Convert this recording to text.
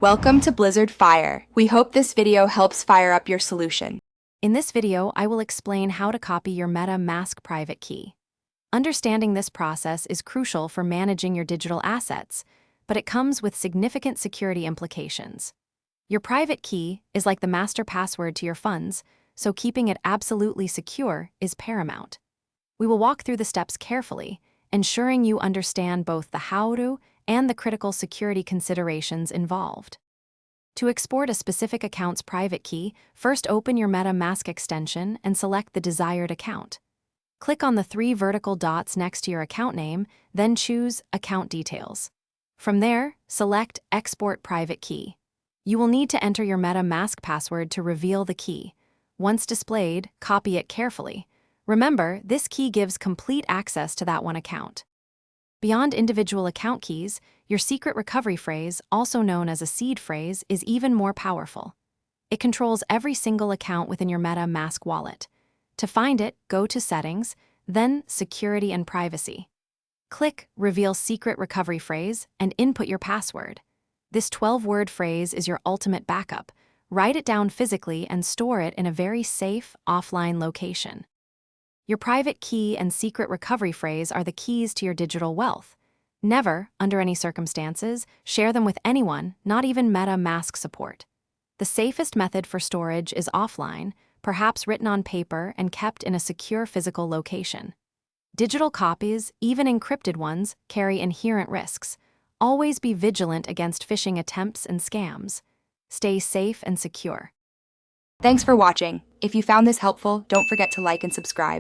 Welcome to Blizzard Fire. We hope this video helps fire up your solution. In this video, I will explain how to copy your MetaMask private key. Understanding this process is crucial for managing your digital assets, but it comes with significant security implications. Your private key is like the master password to your funds, so keeping it absolutely secure is paramount. We will walk through the steps carefully, ensuring you understand both the how-to and the critical security considerations involved. To export a specific account's private key, first open your MetaMask extension and select the desired account. Click on the 3 vertical dots next to your account name, then choose Account Details. From there, select Export Private Key. You will need to enter your MetaMask password to reveal the key. Once displayed, copy it carefully. Remember, this key gives complete access to that one account. Beyond individual account keys, your secret recovery phrase, also known as a seed phrase, is even more powerful. It controls every single account within your MetaMask wallet. To find it, go to Settings, then Security and Privacy. Click Reveal Secret Recovery Phrase and input your password. This 12-word phrase is your ultimate backup. Write it down physically and store it in a very safe, offline location. Your private key and secret recovery phrase are the keys to your digital wealth. Never, under any circumstances, share them with anyone, not even MetaMask support. The safest method for storage is offline, perhaps written on paper and kept in a secure physical location. Digital copies, even encrypted ones, carry inherent risks. Always be vigilant against phishing attempts and scams. Stay safe and secure. Thanks for watching. If you found this helpful, don't forget to like and subscribe.